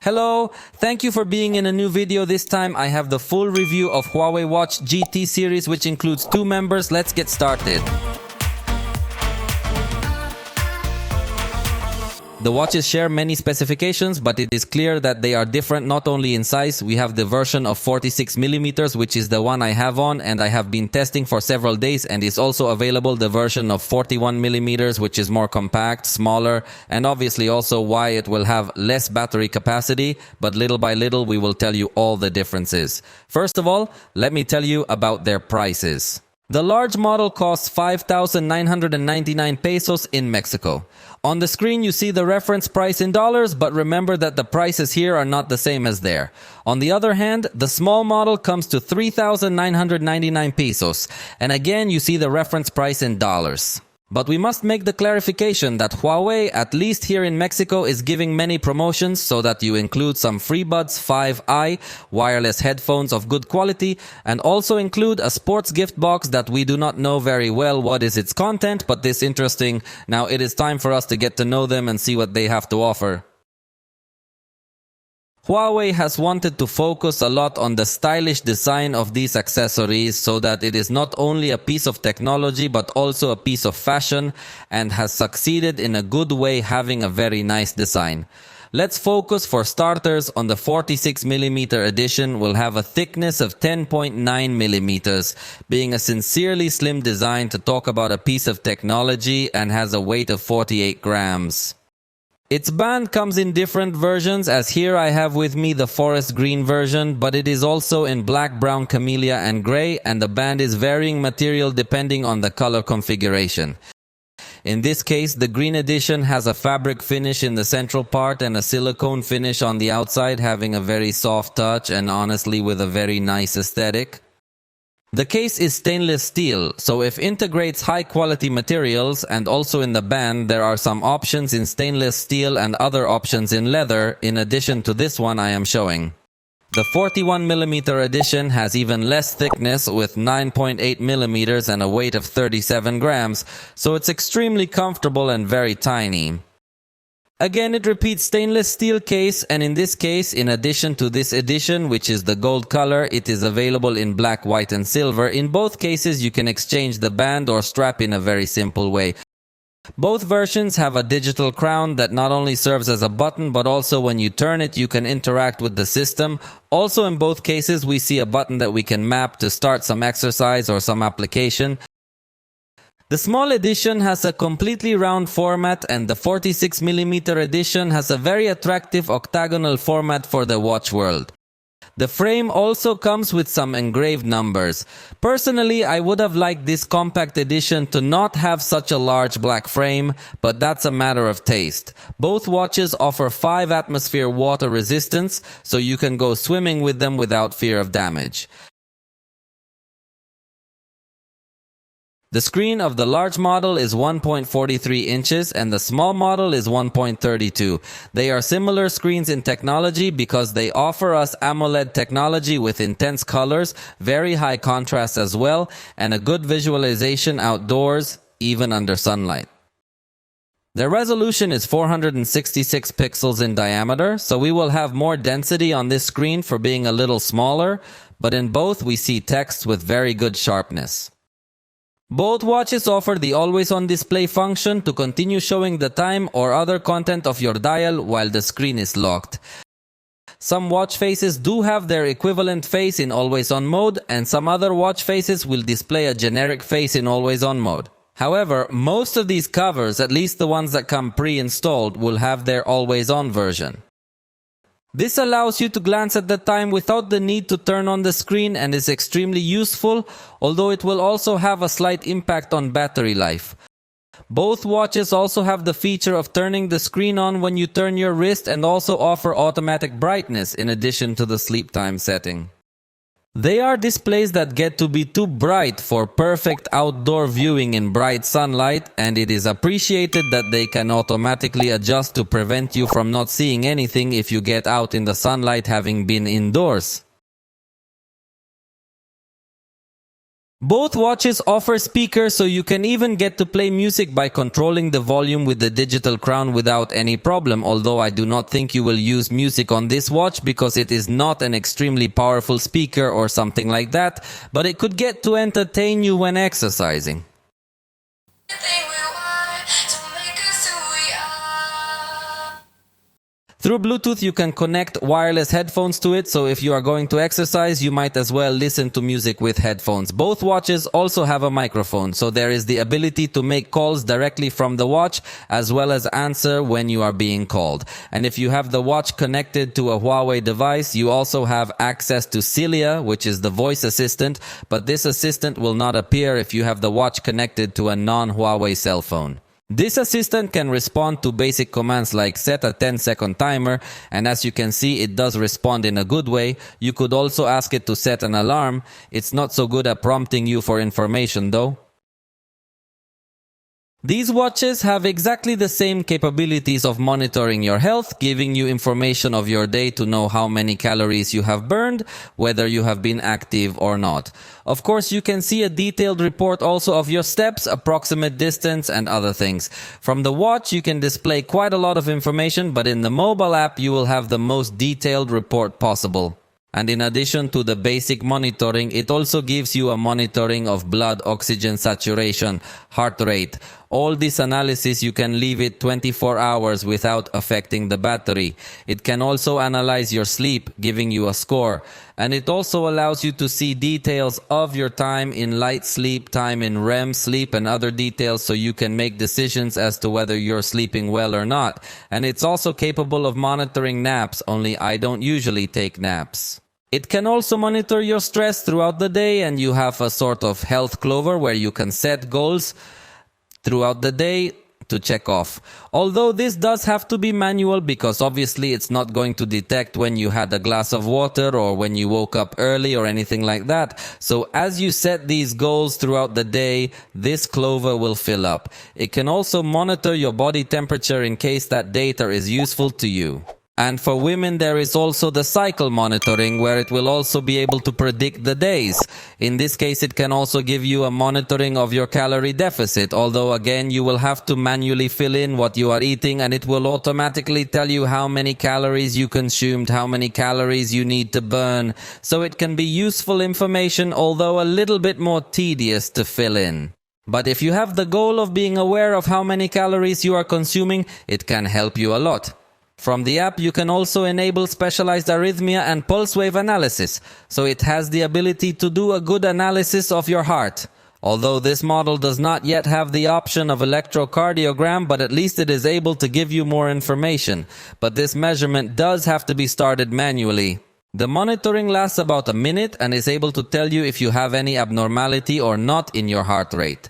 Hello, thank you for being in a new video. This time I have the full review of Huawei Watch GT series, which includes 2 members. Let's get started. The watches share many specifications, but it is clear that they are different not only in size. We have the version of 46mm, which is the one I have on and I have been testing for several days, and is also available the version of 41mm, which is more compact, smaller, and obviously also why it will have less battery capacity, but little by little we will tell you all the differences. First of all, let me tell you about their prices. The large model costs 5,999 pesos in Mexico. On the screen you see the reference price in dollars, but remember that the prices here are not the same as there. On the other hand, the small model comes to 3,999 pesos, and again you see the reference price in dollars. But we must make the clarification that Huawei, at least here in Mexico, is giving many promotions so that you include some FreeBuds 5i, wireless headphones of good quality, and also include a sports gift box that we do not know very well what is its content, but this interesting. Now it is time for us to get to know them and see what they have to offer. Huawei has wanted to focus a lot on the stylish design of these accessories so that it is not only a piece of technology but also a piece of fashion, and has succeeded in a good way having a very nice design. Let's focus for starters on the 46mm edition. Will have a thickness of 10.9mm, being a sincerely slim design to talk about a piece of technology, and has a weight of 48 grams. Its band comes in different versions, as here I have with me the forest green version, but it is also in black, brown, camellia and grey, and the band is varying material depending on the color configuration. In this case, the green edition has a fabric finish in the central part and a silicone finish on the outside, having a very soft touch and honestly with a very nice aesthetic. The case is stainless steel, so it integrates high quality materials, and also in the band there are some options in stainless steel and other options in leather, in addition to this one I am showing. The 41mm edition has even less thickness with 9.8mm and a weight of 37 grams, so it's extremely comfortable and very tiny. Again, it repeats stainless steel case, and in this case, in addition to this edition, which is the gold color, it is available in black, white and silver. In both cases, you can exchange the band or strap in a very simple way. Both versions have a digital crown that not only serves as a button, but also when you turn it, you can interact with the system. Also, in both cases, we see a button that we can map to start some exercise or some application. The small edition has a completely round format, and the 46mm edition has a very attractive octagonal format for the watch world. The frame also comes with some engraved numbers. Personally, I would have liked this compact edition to not have such a large black frame, but that's a matter of taste. Both watches offer 5 atmosphere water resistance, so you can go swimming with them without fear of damage. The screen of the large model is 1.43 inches and the small model is 1.32. They are similar screens in technology because they offer us AMOLED technology with intense colors, very high contrast as well, and a good visualization outdoors, even under sunlight. The resolution is 466 pixels in diameter, so we will have more density on this screen for being a little smaller, but in both we see text with very good sharpness. Both watches offer the always-on display function to continue showing the time or other content of your dial while the screen is locked. Some watch faces do have their equivalent face in always-on mode, and some other watch faces will display a generic face in always-on mode. However, most of these covers, at least the ones that come pre-installed, will have their always-on version. This allows you to glance at the time without the need to turn on the screen and is extremely useful, although it will also have a slight impact on battery life. Both watches also have the feature of turning the screen on when you turn your wrist, and also offer automatic brightness in addition to the sleep time setting. They are displays that get to be too bright for perfect outdoor viewing in bright sunlight, and it is appreciated that they can automatically adjust to prevent you from not seeing anything if you get out in the sunlight having been indoors. Both watches offer speakers, so you can even get to play music by controlling the volume with the digital crown without any problem, although I do not think you will use music on this watch because it is not an extremely powerful speaker or something like that, but it could get to entertain you when exercising. Through Bluetooth, you can connect wireless headphones to it, so if you are going to exercise, you might as well listen to music with headphones. Both watches also have a microphone, so there is the ability to make calls directly from the watch, as well as answer when you are being called. And if you have the watch connected to a Huawei device, you also have access to Celia, which is the voice assistant, but this assistant will not appear if you have the watch connected to a non-Huawei cell phone. This assistant can respond to basic commands like set a 10-second timer, and as you can see, it does respond in a good way. You could also ask it to set an alarm. It's not so good at prompting you for information though. These watches have exactly the same capabilities of monitoring your health, giving you information of your day to know how many calories you have burned, whether you have been active or not. Of course, you can see a detailed report also of your steps, approximate distance, and other things. From the watch, you can display quite a lot of information, but in the mobile app, you will have the most detailed report possible. And in addition to the basic monitoring, it also gives you a monitoring of blood oxygen saturation, heart rate. All this analysis, you can leave it 24 hours without affecting the battery. It can also analyze your sleep, giving you a score. And it also allows you to see details of your time in light sleep, time in REM sleep, and other details, so you can make decisions as to whether you're sleeping well or not. And it's also capable of monitoring naps, only I don't usually take naps. It can also monitor your stress throughout the day, and you have a sort of health clover where you can set goals throughout the day to check off. Although this does have to be manual because obviously it's not going to detect when you had a glass of water or when you woke up early or anything like that. So as you set these goals throughout the day, this clover will fill up. It can also monitor your body temperature in case that data is useful to you. And for women, there is also the cycle monitoring, where it will also be able to predict the days. In this case, it can also give you a monitoring of your calorie deficit, although again, you will have to manually fill in what you are eating, and it will automatically tell you how many calories you consumed, how many calories you need to burn. So it can be useful information, although a little bit more tedious to fill in. But if you have the goal of being aware of how many calories you are consuming, it can help you a lot. From the app, you can also enable specialized arrhythmia and pulse wave analysis, so it has the ability to do a good analysis of your heart. Although this model does not yet have the option of electrocardiogram, but at least it is able to give you more information. But this measurement does have to be started manually. The monitoring lasts about a minute and is able to tell you if you have any abnormality or not in your heart rate.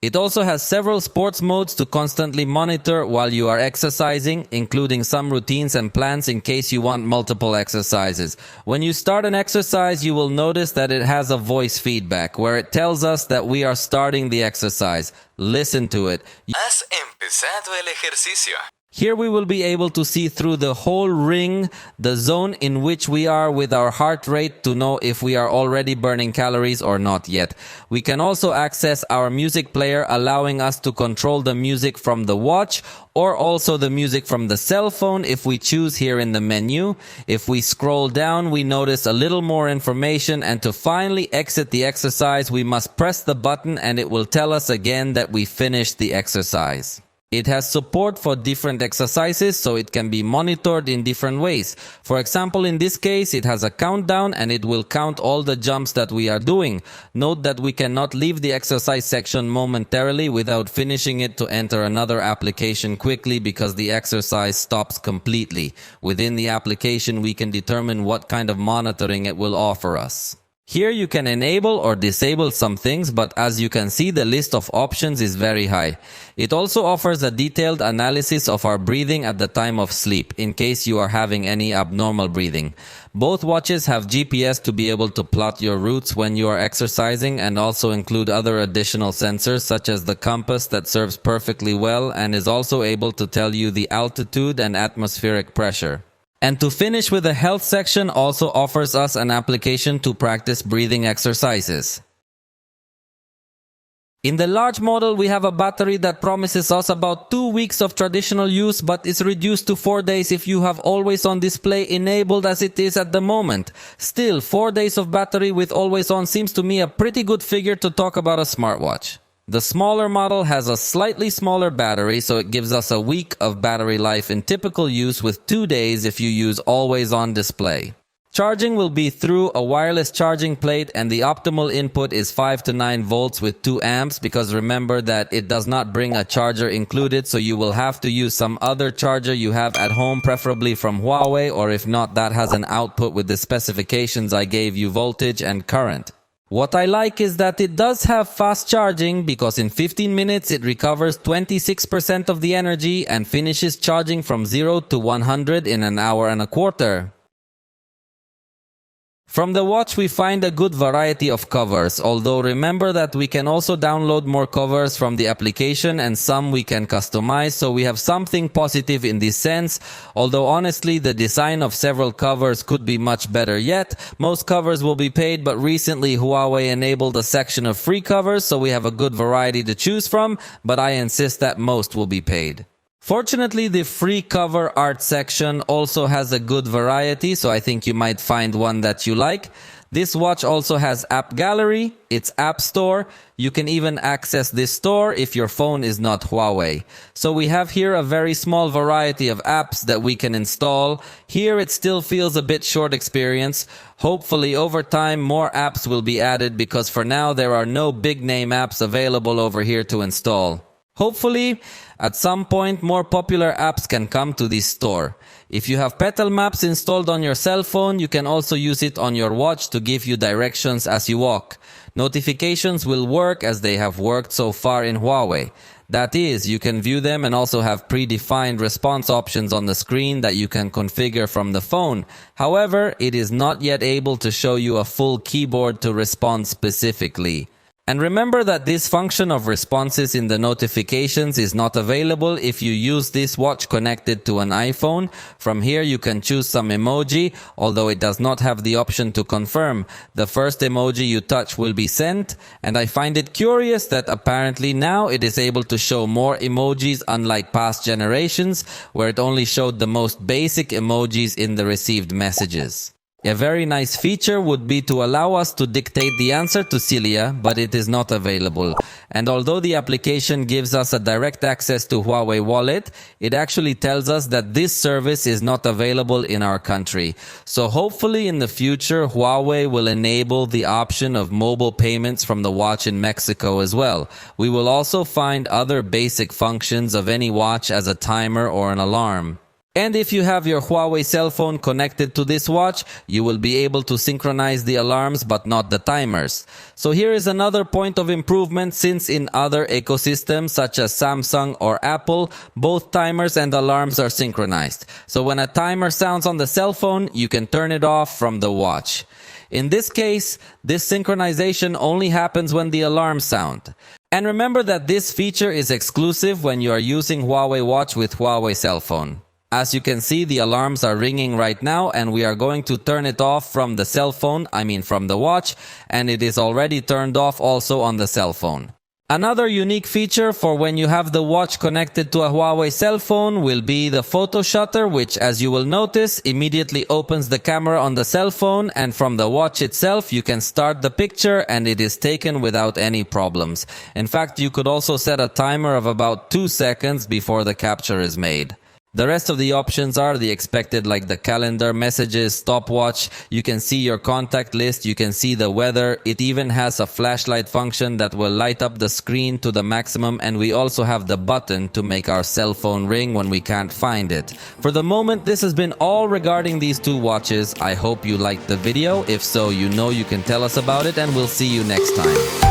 It also has several sports modes to constantly monitor while you are exercising, including some routines and plans in case you want multiple exercises. When you start an exercise, you will notice that it has a voice feedback where it tells us that we are starting the exercise. Listen to it. Has empezado el ejercicio. Here we will be able to see through the whole ring the zone in which we are with our heart rate to know if we are already burning calories or not yet. We can also access our music player, allowing us to control the music from the watch or also the music from the cell phone if we choose here in the menu. If we scroll down, we notice a little more information, and to finally exit the exercise, we must press the button and it will tell us again that we finished the exercise. It has support for different exercises, so it can be monitored in different ways. For example, in this case, it has a countdown and it will count all the jumps that we are doing. Note that we cannot leave the exercise section momentarily without finishing it to enter another application quickly because the exercise stops completely. Within the application, we can determine what kind of monitoring it will offer us. Here you can enable or disable some things, but as you can see, the list of options is very high. It also offers a detailed analysis of our breathing at the time of sleep, in case you are having any abnormal breathing. Both watches have GPS to be able to plot your routes when you are exercising, and also include other additional sensors such as the compass that serves perfectly well and is also able to tell you the altitude and atmospheric pressure. And to finish with, the health section also offers us an application to practice breathing exercises. In the large model, we have a battery that promises us about 2 weeks of traditional use but is reduced to 4 days if you have always on display enabled as it is at the moment. Still, 4 days of battery with always on seems to me a pretty good figure to talk about a smartwatch. The smaller model has a slightly smaller battery, so it gives us a week of battery life in typical use with 2 days if you use always on display. Charging will be through a wireless charging plate, and the optimal input is 5 to 9 volts with 2 amps, because remember that it does not bring a charger included, so you will have to use some other charger you have at home, preferably from Huawei, or if not, that has an output with the specifications I gave you, voltage and current. What I like is that it does have fast charging, because in 15 minutes it recovers 26% of the energy and finishes charging from 0 to 100 in an hour and a quarter. From the watch we find a good variety of covers, although remember that we can also download more covers from the application and some we can customize, so we have something positive in this sense, although honestly the design of several covers could be much better yet. Most covers will be paid, but recently Huawei enabled a section of free covers, so we have a good variety to choose from, but I insist that most will be paid. Fortunately, the free cover art section also has a good variety, so I think you might find one that you like. This watch also has app gallery, its app store. You can even access this store if your phone is not Huawei. So we have here a very small variety of apps that we can install. Here it still feels a bit short experience. Hopefully over time more apps will be added, because for now there are no big name apps available over here to install. Hopefully, at some point, more popular apps can come to this store. If you have Petal Maps installed on your cell phone, you can also use it on your watch to give you directions as you walk. Notifications will work as they have worked so far in Huawei. That is, you can view them and also have predefined response options on the screen that you can configure from the phone. However, it is not yet able to show you a full keyboard to respond specifically. And remember that this function of responses in the notifications is not available if you use this watch connected to an iPhone. From here you can choose some emoji, although it does not have the option to confirm. The first emoji you touch will be sent, and I find it curious that apparently now it is able to show more emojis, unlike past generations where it only showed the most basic emojis in the received messages. A very nice feature would be to allow us to dictate the answer to Celia, but it is not available. And although the application gives us a direct access to Huawei Wallet, it actually tells us that this service is not available in our country. So hopefully in the future, Huawei will enable the option of mobile payments from the watch in Mexico as well. We will also find other basic functions of any watch as a timer or an alarm. And if you have your Huawei cell phone connected to this watch, you will be able to synchronize the alarms but not the timers. So here is another point of improvement, since in other ecosystems such as Samsung or Apple, both timers and alarms are synchronized. So when a timer sounds on the cell phone, you can turn it off from the watch. In this case, this synchronization only happens when the alarms sound. And remember that this feature is exclusive when you are using Huawei Watch with Huawei cell phone. As you can see, the alarms are ringing right now, and we are going to turn it off from the cell phone, from the watch, and it is already turned off also on the cell phone. Another unique feature for when you have the watch connected to a Huawei cell phone will be the photo shutter, which, as you will notice, immediately opens the camera on the cell phone, and from the watch itself you can start the picture and it is taken without any problems. In fact, you could also set a timer of about 2 seconds before the capture is made. The rest of the options are the expected, like the calendar, messages, stopwatch. You can see your contact list, you can see the weather. It even has a flashlight function that will light up the screen to the maximum, and we also have the button to make our cell phone ring when we can't find it. For the moment, this has been all regarding these two watches. I hope you liked the video. If so, you know you can tell us about it, and we'll see you next time.